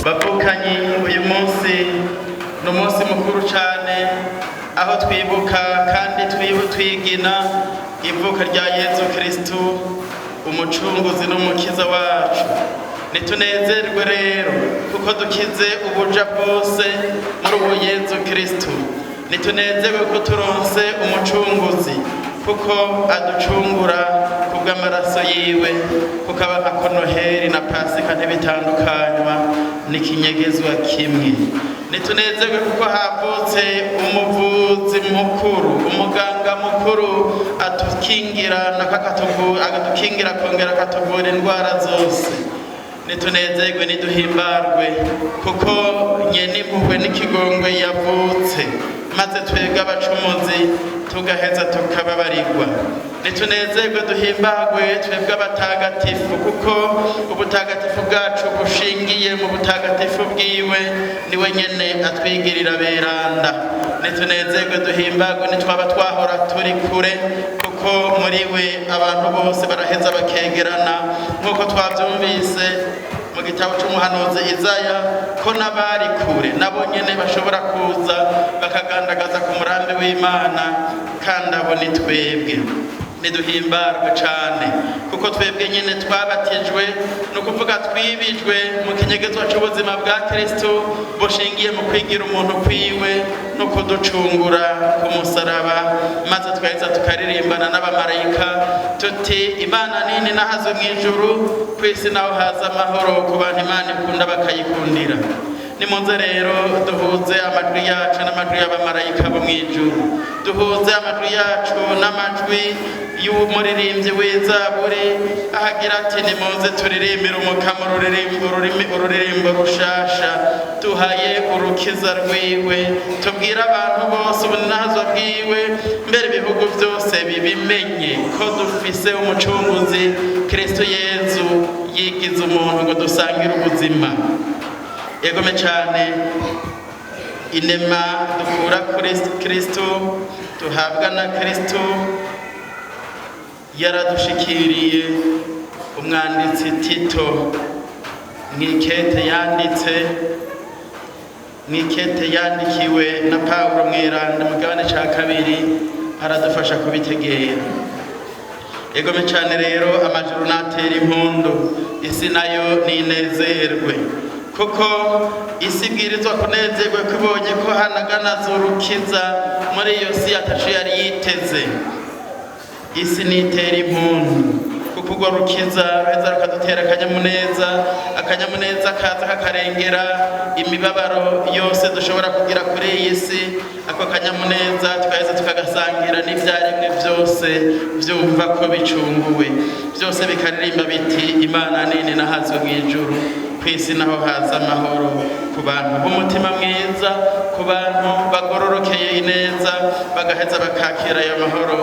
Bavukanyi, uyu munsi ni umunsi mukuru cyane aho twibuka kandi twigina ivuka rya Yezu Kristu umucunguzi n'umukiza wacu. Nitunezerwe rero kuko dukize ubuja bwose muri uwo Yezu Kristu. Nitunezerwe ko turonse umucunguzi kuko aducungura kubw'amaraso yiwe, kuko aba Noheli na Pasika ntibitandukanywa n'ikinyegezwa kimwe. Nitunezerwe kuko havutse umuvuzi mukuru, umuganga mukuru atukingira akadukingira kongera akatuvura indwara zose. Nitunezerwe niduhimbarwe kuko nyenimpuhwe n'ikigongwe yavutse, maze twebwe abacumuzi tugaheza tukababarirwa. Nitunezerwe duhimbarwe twebwe abatagatifu kuko ubutagatifu bwacu bushingiye mu butagatifu bwiwe, niwe nyene atwigirira beranda. Nitunezerwe duhimbarwe nitwaba twahora turi kure kuko muri we abantu bose baraheza bakegerana, nk'uko twavyumvise mu gitabo c'umuhanuzi Izaya ko n'abari kure nabo nyene bashobora kuza bakagandagaza ku murambi w'Imana, kandi abo ni twebwe. Niduhimbarwe cane kuko twebwe nyene twabatijwe, no kuvuga twibijwe mu kinyegezwa c'ubuzima bwa Kristo bushingiye mu kwigira umuntu kwiwe no kuducungura ku musaraba, maze twaheza tukaririmbana n'abamarayika tuti Imana nini nahazwe mw'ijuru, kw'isi naho haza amahoro ku bantu Imana ikunda bakayikundira. Nimuze rero duhuze amajwi yacu n'amajwi y'abamarayika bo mw'ijuru, duhuze amajwi yacu n'amajwi y'umuririmbyi w'Izaburi ahagira ati nimuze turirimbire umukama ururirimbo rushasha, duhaye urukiza rwiwe, tubwire abantu bose ubunazwa bwiwe, mbere ibihugu byose bibimenye ko dufise umucunguzi Kristo Yezu yigize umuntu ngo dusangire ubuzima. Egome cyane inema dukura kuri Kristo tuhabwa na Kristo yaradushikiriye. Umwanditsi Tito mw'ikete yandikiwe na Pawulo mweranda mu gabane ca kabiri aradufasha kubitegera. Egome cyane rero amajuru natera impundu, isi nayo ninezerwe kuko isi ibwirizwa kunezerwa ko ibonye ko hanaganaza urukiza muri iyo si ataco yari yiteze. Isi nitera impundu kuko urwo rukiza ruheza rukadutera akanyamuneza kaza kakarengera imibabaro yose dushobora kugira kuri iyi si. Ako kanyamuneza tukaheza tukagasangira n'ivyaremwe vyose vyumva ko bicunguwe, vyose bikaririmba biti Imana nini nahazwe mw'ijuru, kw'isi naho haza amahoro ku bantu b'umutima mwiza, ku bantu bagororokeye ineza, bagaheza bakakira ayo mahoro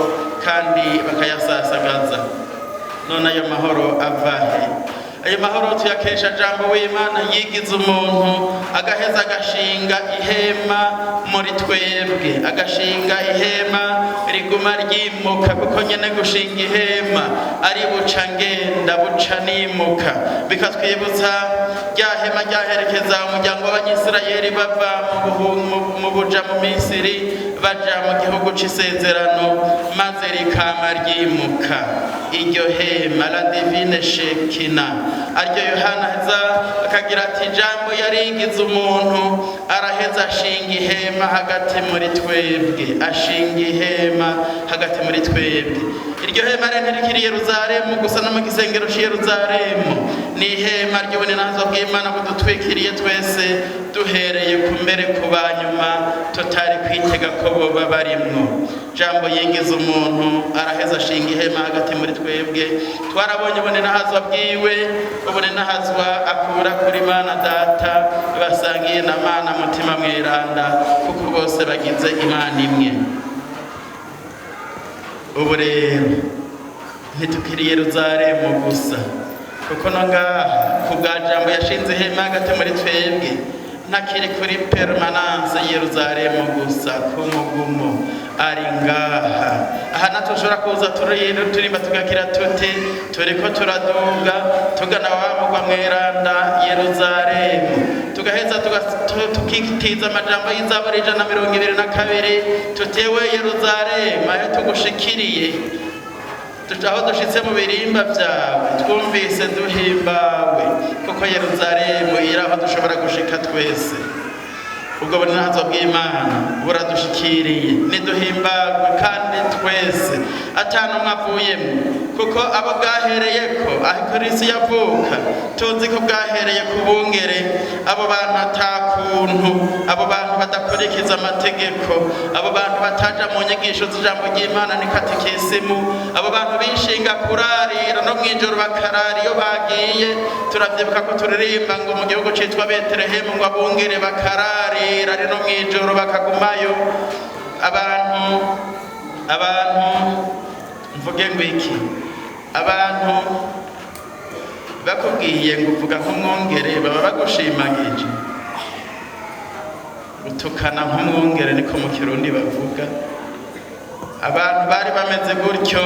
kandi bakayasasagaza. None ayo mahoro avahe? Ayo mahoro tuyakesha jambo w'Imana yigize umuntu, agaheza agashinga ihema muri twebwe, agashinga ihema riguma ryimuka, kuko nyene gushinga ihema ari buca ngenda buca nimuka. Bikatwibutsa rya hema ryaherekeza umuryango w'Abanyisirayeli bava mu buja mu Misiri baja mu gihugu c'isezerano, maze rikama ryimuka. Iryo hema la divine Shekina, aryo Yohana heza akagira ati jambo yarigize umuntu, araheza ashinga ihema hagati muri twebwe, ashinga ihema hagati muri twebwe. Iryo hema rero ntirikiri Yerusalemu gusa no mu gisengero c'i Yerusalemu, ni ihema ry'ubunazwa bw'Imana budutwikiriye twese, duhereye ku mbere ku banyuma tutari kwitega ko boba barimwo. Jambo yigize umuntu, araheza ashinga ihema hagati muri twebwe. Twarabonye ubunenahazwa bwiwe, ubunenahazwa akura kuri Mana Data, basangiye na Mana mutima mweranda, kuko bose bagize Imana imwe. Ubu rero ntitukiri Yerusalemu gusa, kuko no ngaha ku bwa jambo yashinze ihema hagati muri twebwe, ntakiri kuri permanence Yerusalemu gusa ku mugumo ari ngaha. Aha natwe dushobora kuza turimba tugakira tuti turiko turaduga tugana wa mugwa mweranda Yerusalemu, tugaheza tukitiza amajambo y'Izaburi 122 tutewe Yerusalemu aho tugushikiriye, aho dushitse mu birimba vyawe twumvise duhimbawe, kuko Yerusalemu iri aho dushobora gushika twese. Ubwo bunazo bw'Imana buradushikiriye, niduhimbagwe kandi twese atanu mwavuyemo, kuko abo bwahereyeko aho Kristo yavuka tuzi ko bwahereye ku bungere, abo bantu atakuntu, abo bantu badakurikiza amategeko, abo bantu bataja mu nyigisho z'ijambo ry'Imana ni katekisimu, abo bantu bishinga kurarira no mwijoro bakarara iyo bagiye. Turavyibuka ko turirimba ngo mu gihugu citwa Betelehemu ngo abungere bakararira ari no mwijoro bakagumayo. Abantu mvuge ngo iki, abantu bakubwiye ngo uvuga nk'umwungere baba bagushimagije, gutukana nk'umwungere niko mu Kirundi bavuga. Abantu bari bameze gutyo,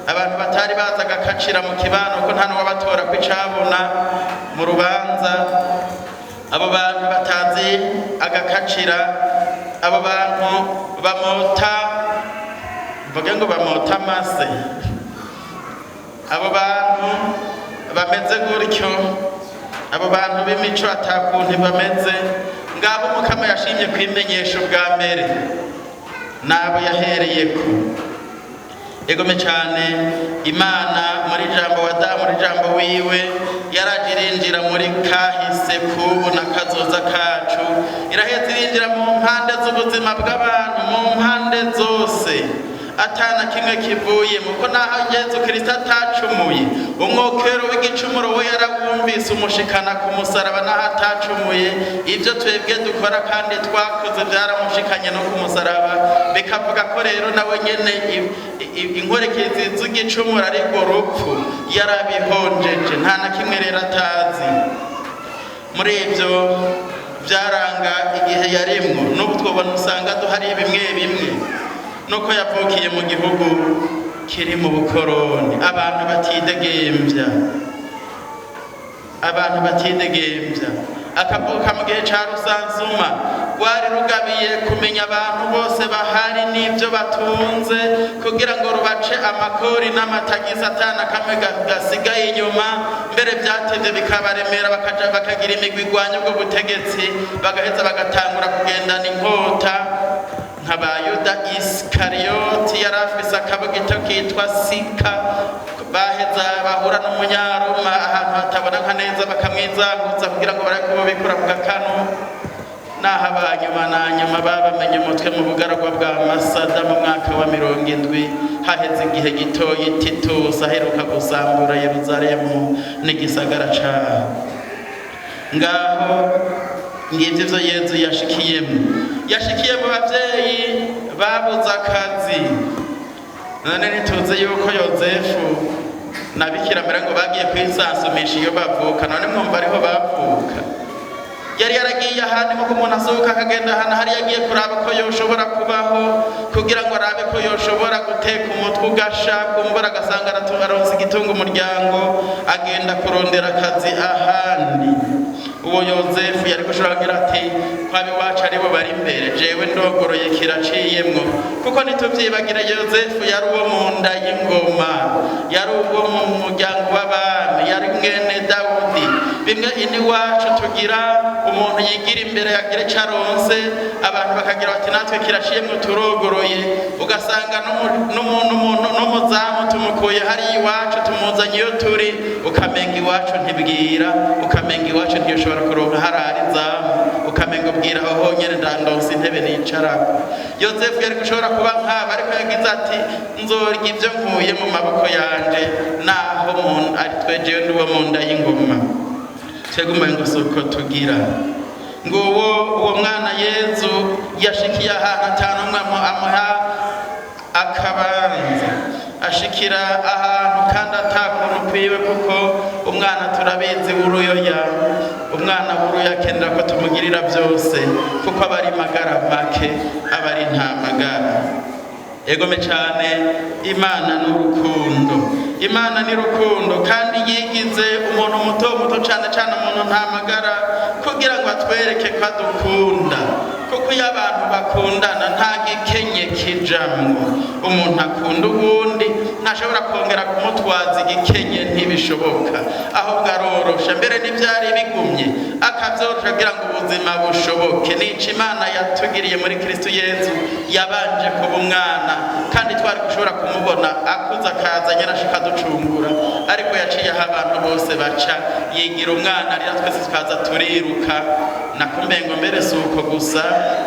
abantu batari baza agakacira mu kibano ko nta n'uwabatora kw'icabona mu rubanza, abo bantu batazi agakacira, abo bantu bamota, mvuge ngo bamota amase, abo bantu bameze gutyo, abo bantu b'imico atakuntu bameze, ngabo Mukama yashimye kwimenyesha ubwa mbere nabo yahereyeko. Egome cyane Imana muri jambo wadamu muri jambo wiwe yarajirinjira muri kahise kubu na kazoza kacu, irahetse irinjira mu mpande z'ubuzima bw'abantu, mu mpande zose atana kimwe kivuye muko naho Yesu Kristo atacumuye, umwokero w'igicumuro we yarawumvise umushikana ku musaraba naho atacumuye. Ibyo twebwe dukora kandi twakoze byaramushikanye no ku musaraba, bikavuga ko rero nawe nyene inkorekezi z'igicumuro ari urupfu yarabihonjeje, nta na kimwe rero atazi. Muri ibyo byaranga igihe yarimwo, n'ubu twobona usanga duhari bimwe bimwe, nuko yavukiye mu gihugu kiri mu bukoroni, abantu batidegembya, akavuka mu gihe ca Rusansuma rwari rugabiye kumenya abantu bose bahari n'ibyo batunze, kugira ngo rubace amakori n'amatagisi atana kamwe gasigaye inyuma. Mbere byatevye bikabaremera bakagira imigwi igwanya ubwo butegetsi, bagaheza bagatangura kugendana inkota nk'aba Yuda Iskariyoti yari afise akabugito kitwa Sika, baheza bahura n'umunyaroma ahantu hataboneka neza bakamwizangutsa kugira ngo bareke bikura ku gakanu. Naho abanyuma na nyuma babamenye umutwe mu bugaragwa bwa Masada mu mwaka wa 70, haheze igihe gitoyi Titus aheruka gusambura Yerusalemu n'igisagara caho. Ngaho ngivyo ivyo Yesu yashikiye mu bavyeyi babuze akazi. None nituze yuko Yozefu na Bikira Mariya ngo bagiye kwisansumisha iyo bavuka, none mwumva ariho bavuka. Yari yaragiye ahandi mu kumuntu asohoka akagenda ahantu hari yagiye kuraba ko yoshobora kubaho, kugira ngo arabe ko yoshobora guteka umutwe ugasha, kumbura agasanga aronse igitunga umuryango, agenda kurondera akazi ahandi. Uwo Yozefu yari gushobora kugira ati kwabi wacu aribo bari imbere, jewe ndogoroye kiraciyemwo, kuko nituvyibagira Yozefu yari uwo mu nda y'ingoma, yari uwo mu muryango w'abami, yari mwene Dawudi. Bimwe ini wacu tugira umuntu yigira imbere yagira caronse, abantu bakagira bati natwe kiraciyemwo turogoroye, ugasanga n'umuzamu tumukuye hari iwacu tumuzanye iyo turi, ukamenga iwacu ntibwira, ukamenga iwacu ntiyoshobora kuronka harari izamu, ukamenga ubwira aho nyene ndandonse intebe nicarako. Yozefu yari gushobora kuba nk'aba, ariko yagize ati nzorya ivyo nkuye mu maboko yanje, naho ari twejewe n'uwo mu nda y'ingoma. Twegumba ngo soko tugira ngo uwo mwana Yesu yashikiye ahantu atanu amuha akabanza ashikira ahantu kandi atakuntu kwiwe, kuko umwana turabizi w'uruyoya, umwana w'uruyoya akenera ko tumugirira byose, kuko aba ari magara make, aba ari nta magara. Egome cyane, Imana n'urukundo, Imana ni rukundo, kandi yigize umuntu muto muto cyane cyane umuntu nta magara, kugira ngo atwereke ko adukunda, kuko iyo abantu bakundana nta gikenye kijamwo. Umuntu akunda uwundi ntashobora kongera kumutwaza igikenye, ntibishoboka, ahubwo arorosha, mbere n'ibyari bigumye akabyorosha kugira ngo ubuzima bushoboke. Nico Imana yatugiriye muri Kristo Yesu, yabanje kuba umwana, kandi twari gushobora kumubona akuza akaza nyirashika ducungura, ariko yaciye aho abantu bose baca, yigira umwana, rero twese tukaza turiruka. Nakumbengo mbere si uko gusa,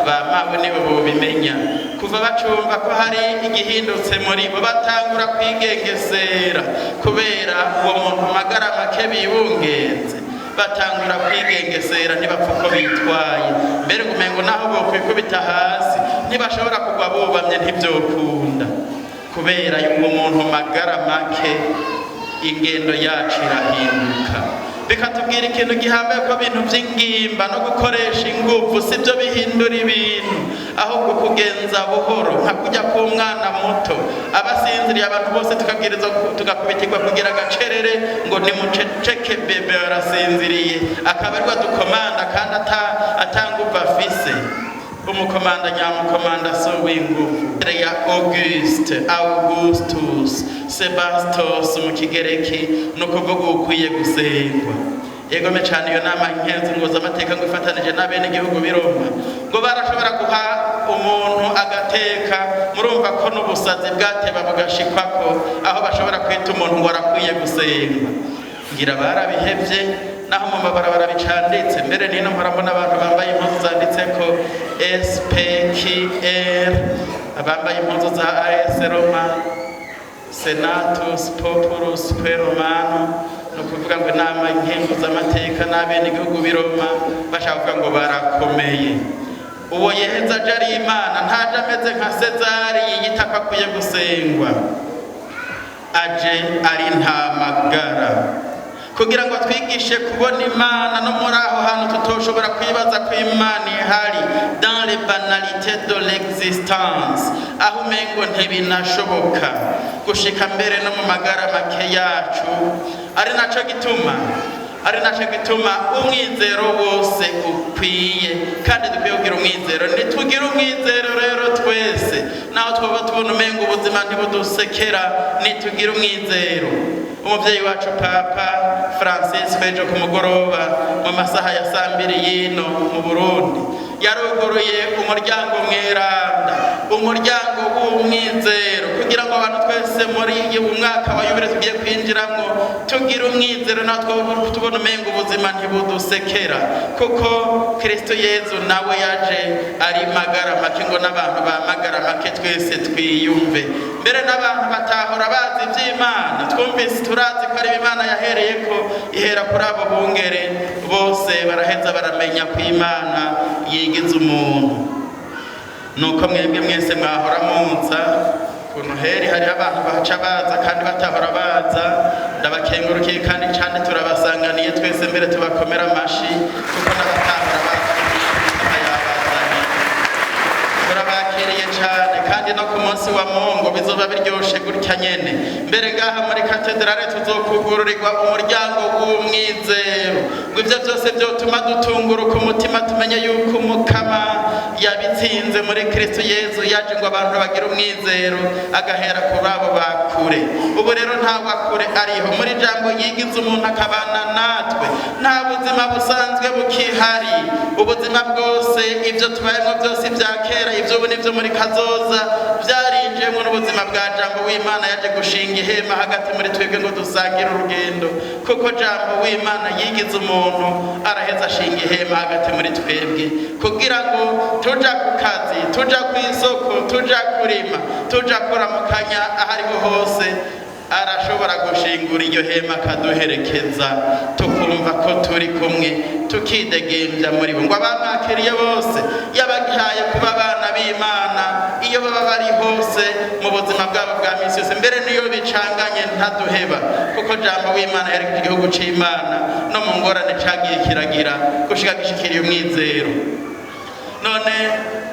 bamawe nibo bobimenya, kuva bacumva ko hari igihindutse muri bo batangura kwigengesera, kubera uwo muntu magara make bibungenze, batangura kwigengesera, ntibapfa uko bitwaye, mbere ngumengo naho bokwikubita hasi ntibashobora kugwa bubamye, ntibyokunda, kubera uwo muntu magara make ingendo yacu irahinduka. Bikatubwira ikintu gihambaye ko ibintu by'ingimba no gukoresha ingufu sibyo bihindura ibintu, ahubwo kugenza buhoro, nka kujya k'umwana muto abasinziriye, abantu bose tugakubitirwa kugira agacerere ngo nimuceceke, bebe arasinziriye, akaba ariko dukomanda kandi atanguva afise. Umukomanda nyamukomanda so w'ingufu ya Augustus Sebastos mu Kigereki, no kuvuga ukwiye gusengwa. Egome cyane iyo nama nkenzi ngo z'amateka ngo ifatanije n'abene igihugu biroma, ngo barashobora guha umuntu agateka. Murumva ko n'ubusazi bwateba bugashikwako, aho bashobora kwita umuntu ngo arakwiye gusengwa. Ngira barabihevye, naho mu mabarabara bicanditse, mbere nino murabona abantu bambaye impuzu zanditseko SPQR, abambaye impuzu za AS Roma, Senatus Populus Que Romano, no kuvuga ngo inama nkenguzamateka n'abene igihugu biroma, bashaka kuvuga ngo barakomeye. Uwo yeheza aje ari Imana, ntaje ameze nka Sezari yiyita ko akwiye gusengwa, aje ari nta magara, kugira ngo twigishe kubona Imana no muri aho hantu tutoshobora kwibaza ko Imana ihari, dans les banalités de l'existence, aho umengo ntibinashoboka, gushika mbere no mu magara make yacu. Ari naco gituma umwizero wose ukwiye, kandi dukwiye kugira umwizero. Nitugira umwizero rero twese, naho twaba tubona umengo ubuzima ntibudusekera, nitugira umwizero. Umuvyeyi wacu Papa Francis ejo ku mugoroba mu masaha ya 2 yino mu Burundi yaruguruye umuryango mweranda, umuryango w'umwizero, kugira ngo abantu twese muri uyu mwaka wa yubile tugiye kwinjiramwo tugira umwizero, natwe tubona umengo ubuzima ntibudusekera, kuko Kristo Yesu nawe yaje ari magara make, ngo n'abantu ba magara make twese twiyumve. Mbere n'abantu batahora bazi iby'Imana, twumvise turazi ko ari Imana yahereyeko, ihera kuri abo bungere bose, baraheza baramenya ko Imana yigize umuntu. Nuko mwebwe mwese mwahora munza ku Noheli, hari abantu bahaca baza kandi batahora baza, ndabakengurukiye kandi cyane turabasanganiye twese, mbere tubakomera amashi, kuko n'abatahora baza turabakiriye cyane, kandi no ku munsi wa Mungu bizoba biryoshe gutya nyene. Mbere ngaha muri katedrale tuzokugururirwa umuryango w'umwizero, ngo ivyo byose byotuma dutunguruka umutima, tumenye yuko Umukama yabitsinze muri Kristo Yesu, yaje ngo abantu bagira umwizero, agahera ku babo bakure. Ubu rero nta wakure ariho, muri jambo yigize umuntu akabana natwe, nta buzima busanzwe bukihari. Ubuzima bwose, ibyo tubayemo byose bya kera, ibyo ubu nibyo muri kazoza, byarinjiyemo n'ubuzima bwa jambo w'Imana yaje gushinga ihema hagati muri twebwe ngo dusangire urugendo, kuko jambo w'Imana yigize umuntu, araheza ashinga ihema hagati muri twebwe, kugira ngo tuja ku kazi, tuja ku isoko, tuja kurima, tuja kuramukanya ahariho hose, arashobora gushingura iryo hema akaduherekeza, tukumva ko turi kumwe, tukidegembya muri bo. Ngo abamwakiriye bose yabagihaye kuba abana b'Imana, iyo iyo baba bari hose mu buzima bwabo bwa misi yose, mbere niyo bicanganye ntaduheba, kuko jambo w'Imana yerekeje igihugu c'Imana no mu ngorane cagiye kiragira gushika gishikiriye umwizero. None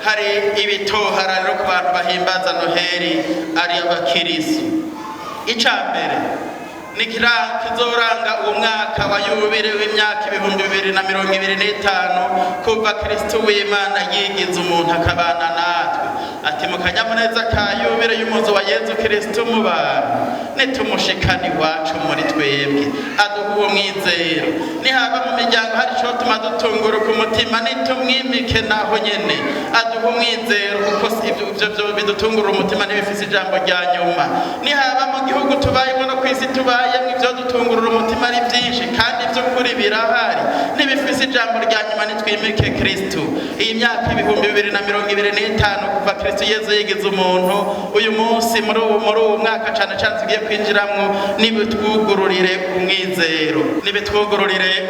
hari ibitohara rero ku bantu bahimbaza Noheli ari abakirisu. Icambere ni kizoranga uwo mwaka wa yubile w'imyaka 2025 kuva Kristo w'Imana yigize umuntu akabana natwe. Ati mu kanyamuneza ka yubile y'umuzo wa Yesu Kristo mu bantu nitumushikani wacu muri twebwe, aduha uwo mwizero. Nihaba mu miryango hari ico tuma dutungura ku mutima nitumwimike naho nyene, aduha umwizero kuko ivyo bidutungura umutima ntibifise ijambo rya nyuma. Nihaba mu gihugu tubayemo no kwisi tubayemo ivyo dutungura umutima ari vyinshi kandi vy'ukuri birahari ntibifise ijambo rya nyuma, nitwimike Kristo. Iyi myaka 2025 kuva Kristo Yesu yigize umuntu, uyu munsi muri uwo mwaka cane cane tugiye kwinjiramwo, nibitwugururire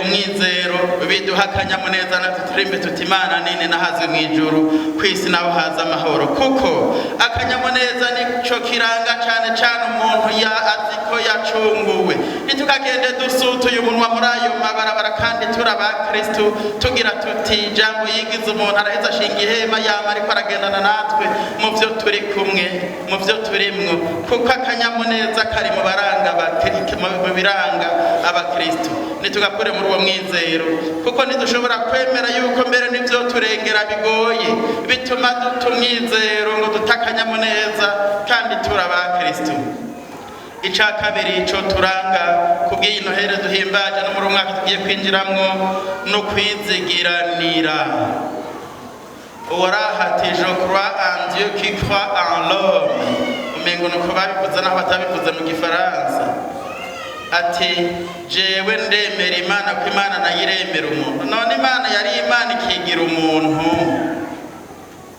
umwizero, biduha akanyamuneza na turimbe tuti Imana nini nahaze mw'ijuru, kwisi naho haza amahoro, kuko akanyamuneza nico kiranga cane cane umuntu aziko yacunguwe. Nitukagende dusutuye umunwa muri ayo mabarabara kandi turaba Kristo tugira tuti jambo yigize umuntu araheza ashinga ihema yama ariko aragendana natwe mu vyo turi kumwe, mu vyo turimwo, kuko akanyamuneza kari mu biranga abakristo. Nitugakure muri uwo mwizero, kuko ntidushobora kwemera yuko mbere n'ivyo turengera bigoye bituma dutumwizero ngo dutakanyamuneza kandi turaba Kristo. Ica kabiri ico turanga kubw'iyi Noheli duhimbaje no muri umwaka tugiye kwinjiramwo no kwizigiranira. Uwarahati je crois en Dieu qui croit en l'homme. Umengo nuko babivuze naho batabivuze mu Gifaransa. Ati jewe ndemera Imana ko Imana nayiremera umuntu. None Imana yari Imana ikigira umuntu.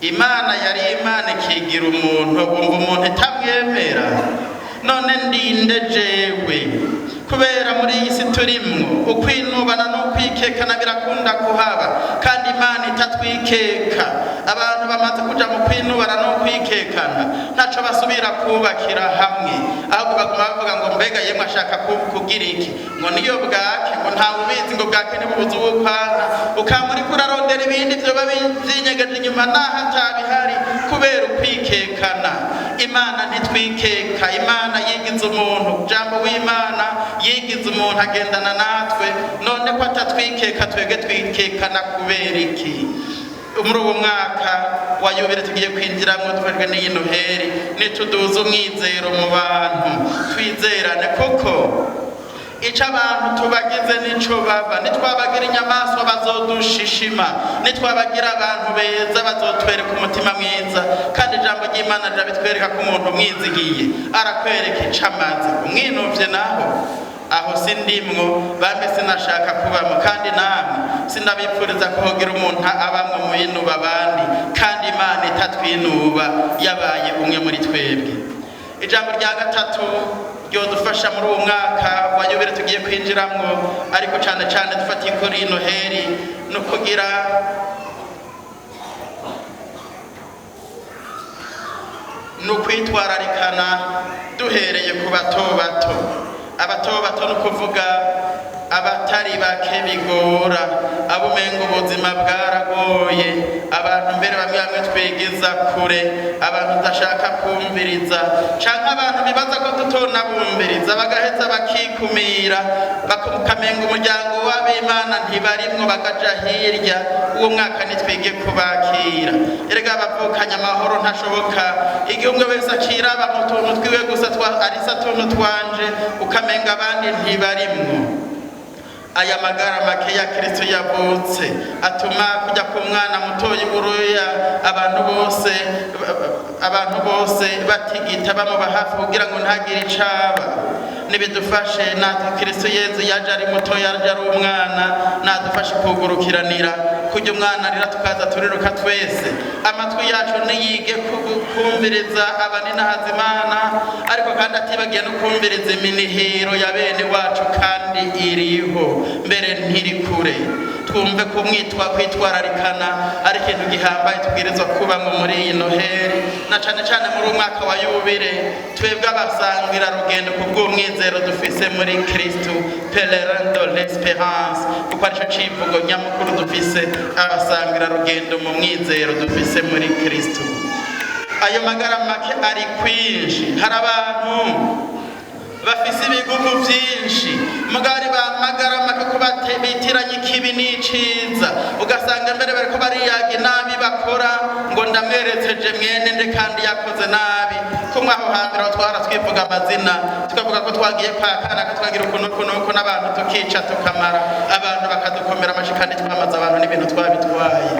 Imana yari Imana ikigira umuntu, bumva umuntu itamwemera. None ndinde jewe kubera muri iyi si turimwo ukwinubana no kwikekana birakunda kuhaba, kandi Imana itatwikeka. Abantu bamaze kuja mu kwinubana no kwikekana ntaco basubira kubakira hamwe, ahubwo baguma bavuga ngo mbega yemwe ashaka kugira iki, ngo niyo bwake, ngo ntawe ubizi, ngo bwake nibubuze ubukwana, ukamuri kurarondera ibindi vyo babinyegeje inyuma naho atabihari kubera ukwikekana. Imana ntitwikeka, Imana yigize umuntu, jambo w'Imana yigize umuntu agendana natwe, none ko atatwikeka twege twikekana kubera iki? Muri uwo mwaka wa yubile tugiye kwinjiramwo dufashwe n'iyi Noheli, nituduze umwizero mu bantu, twizerane, kuko ico abantu tubagize nico baba. Nitwabagira inyamaswa bazodushishima, nitwabagira abantu beza bazotwereka umutima mwiza, kandi ijambo ry'Imana rirabitwereka ko umuntu mwizigiye arakwereka ico amaze. Umwinuvye naho aho sindimwo, bambe sinashaka kubamo, kandi namwe sinabipfuriza kuhogira umuntu abamwe mu binuba abandi, kandi Imana itatwinuba yabaye umwe muri twebwe. Ijambo rya gatatu ryodufasha muri uwo mwaka wa yubile tugiye kwinjiramwo, ariko cane cane dufatiye kuri Noheli, no kugira no kwitwararikana duhereye ku bato bato. Abato no kuvuga abatari bake bigora, abo umengo ubuzima bwaragoye, abantu mbere bamwe twegeza kure, abantu udashaka kumviriza, canke abantu bibaza ko tutonabumviriza bagaheza bakikumira, bakamenga umuryango w'Imana ntibarimwo bakaja hirya. Uwo mwaka nitwige kubakira. Erega abavukanye amahoro ntashoboka igihe umwe wese akiraba mu tuntu twiwe gusa arisa tuntu twanje, ukamenga abandi ntibarimwo. Aya magara make ya Kristo yavutse atuma kujya ku mwana mutoyi buruya abantu bose batigita bamuba hafi kugira ngo ntagire icaba. Nibidufashe natwe Kristo Yesu yaje ari muto, yaje ari umwana, nadufashe kugurukiranira kujya umwana rira tukaza turiruka twese, amatwi yacu niyige kumviriza abanina hazimana, ariko kandi atibagiye no kumviriza iminihiro ya bene wacu, kandi iriho mbere ntiri kure. twumve ko kwitwararikana ari ikintu gihambaye tubwirizwa kubamwo muri iyi noheli, na cane cane muri umwaka wa yubile twebwe abasangira rugendo kubw'umwizero dufise muri Kristo, pèlerin de l'espérance, kuko arico civugo nyamukuru dufise abasangira rugendo mu mwizero dufise muri Kristo. Ayo magara make ari kwinshi, hari abantu bafise ibigugu vyinshi mugari ba magara make ko bitiranye ikibi n'iciza, ugasanga mbere bariko bariyaga nabi bakora ngo ndamwerekeje mwene nde kandi yakoze nabi. Kumwe aho hambere aho twara twivuga amazina tukavuga ko twagiye kwakana katwagira ukuntu n'abantu tukica tukamara abantu bakadukomera amashikandi twamaze abantu n'ibintu twabitwaye.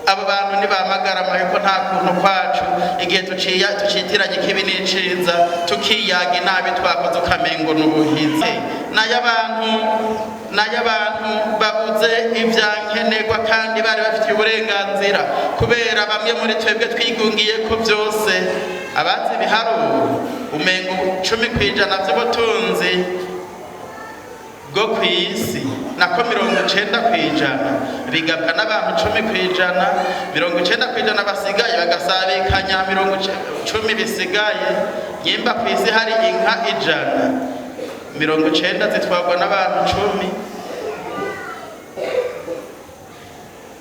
Abo bantu ntibamagara ko nta kuntu kwacu igihe tucitiranye ikibi n'iciza tukiyaga inabi twakoze ukamengo n'ubuhizi. n'ay'abantu babuze ivyankenerwa kandi bari bafitiye uburenganzira, kubera bamwe muri twebwe twigungiye ko byose. Abazi ibiharuro umengo 10% vy'ubutunzi bwo kw'isi nako 90% bigabwa n'abantu 10%, 90% basigaye bagasabikanya 10 bisigaye. Nyimba kw'isi hari inka 100, 90 zitwarwa n'abantu 10,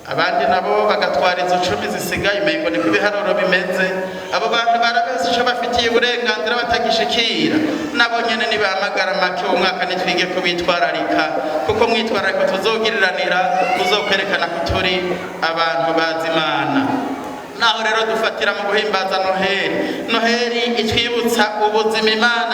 abandi nabo bagatwara izo 10 zisigaye. Umengo niko ibiharuro bimeze. Abo bantu barabese ico bafitiye uburenganzira batagishikira, nabo nyene nibamagara make umwaka nitwige ko bitwararika, kuko mwitwararika tuzogiriranira uzokwerekana ko turi abantu bazi Imana. Naho rero dufatira mu guhimbaza Noheli itwibutsa ubuzima Imana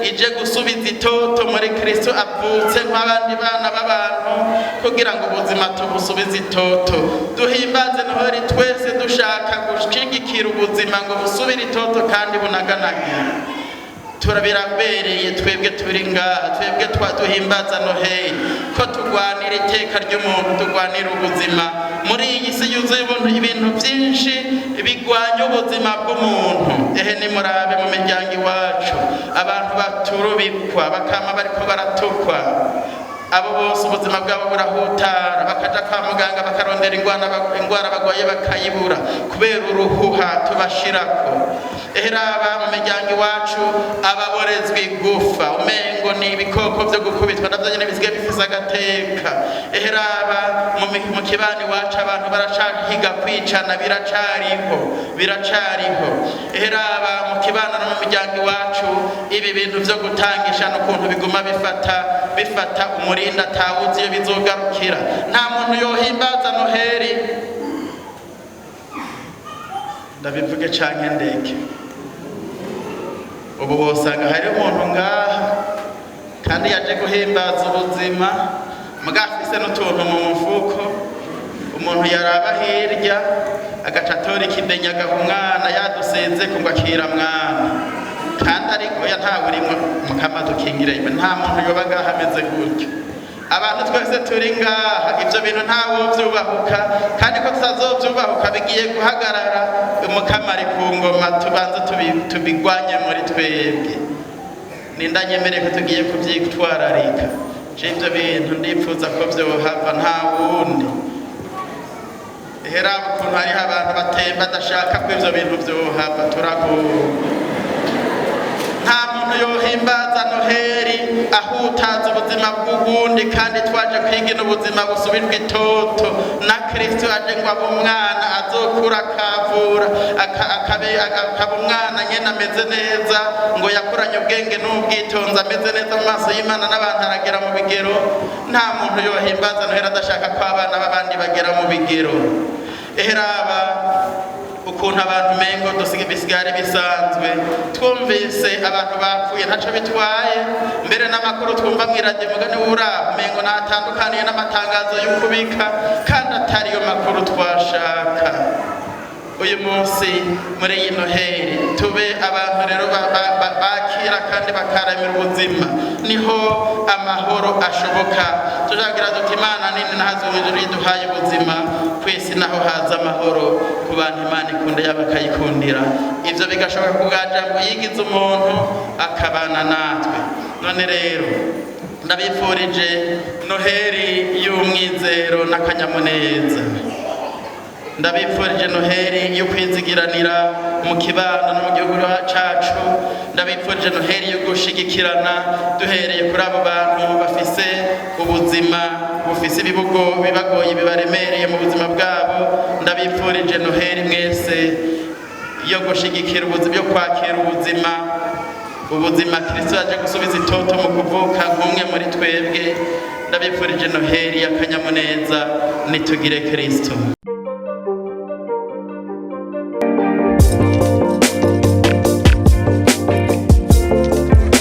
ije gusubiza itoto muri Kristo avutse nk'abandi bana b'abantu, kugira ngo ubuzima tubusubize itoto. Duhimbaze Noheli twese dushaka gushigikira ubuzima ngo busubire itoto kandi bunaganagire. Turabirabereye twebwe turi ngaha, twebwe twaduhimbaza Noheli ko tugwanira iteka ry'umuntu, tugwanira ubuzima muri iyi si yuzuye ibintu byinshi bigwanya ubuzima bw'umuntu. Nimurabe mu miryango iwacu abantu baturubikwa bakama bariko baratukwa, abo bose ubuzima bwabo burahutara, bakaja kwa muganga bakarondera ingwara bagwaye bakayibura kubera uruhuha tubashirako. Raba mu miryango iwacu ababorezwa igufa umengo ni ibikoko vyo gukubitwa navyo nyene bisigaye bifise agateka. Raba mu kibani iwacu abantu baracahiga kwicana, biracariho. Raba mu kibana no mu miryango iwacu ibi bintu vyo gutangisha n'ukuntu biguma bifata umurinda atawuzi iyo bizogarukira. Nta muntu yohimbaza Noheli, ndabivuge canke ndeke, ubu bosanga hari umuntu ngaha kandi yaje guhimbaza ubuzima mugafise n'utuntu mu mufuko. Umuntu yaraba hirya agaca atora ikidenya agaha umwana yadusenze ngo akira mwana, kandi ariko ntawe urimwo mukama dukingire. Nta muntu yoba ngaha ameze gutyo. Abantu twese turi ngaha ivyo bintu ntawe vyubahuka, kandi ko tutazovyubahuka bigiye guhagarara. Umukama ari ku ngoma, tubanze tubigwanye muri twebwe. Nindanyemereye ko tugiye kuvyitwararika. Ivyo bintu ndipfuza ko vyohava nta wundi. Raba ukuntu hariho abantu batemba badashaka ko ivyo bintu vyohava, turagowe. Nta muntu yohimbaza Noheli ahutaza ubuzima bw'ubundi, kandi twaje kwigina ubuzima busubirwa itoto na Kristo. Aje ngo abe umwana azokura akavura akaba umwana nyene ameze neza, ngo yakuranye ubwenge n'ubwitonzi ameze neza mu maso y'Imana n'abantu aragera mu bigero. Nta muntu yohimbaza Noheli adashaka ko abana b'abandi bagera mu bigero. Raba ukuntu abantu mengo bisigare bisanzwe. Twumvise abantu bapfuye ntaco bitwaye, mbere n'amakuru twumva mw'iradiyo mugani w'uraba mengo natandukaniye n'amatangazo y'ukubika, kandi atariyo makuru twashaka. Uyu munsi muri iyi Noheli tube abantu rero bakira kandi bakaramira ubuzima, niho amahoro ashoboka. Tujagira duti Imana nini nahaze ijuru iduhaye ubuzima, kwisi naho haza amahoro ku bantu Imana ikunda yabakayikundira. Ivyo bigashoboka kugaja ngo yigize umuntu akabana natwe. None rero ndabifurije noheri y'umwizero n'akanyamuneza, ndabifurije noheri yo kwizigiranira mu kibano no mu gihugu cacu, ndabifurije noheri yo gushigikirana duhereye kuri abo bantu bafise ubuzima bufise ibibugo bibagoye bibaremereye mu buzima bwabo, ndabifurije noheri mwese yo gushigikira ubuzima, yo kwakira ubuzima Kristo yaje gusubiza itoto mu kuvuka nk'umwe muri twebwe. Ndabifurije noheri y'akanyamuneza, nitugire Kristo.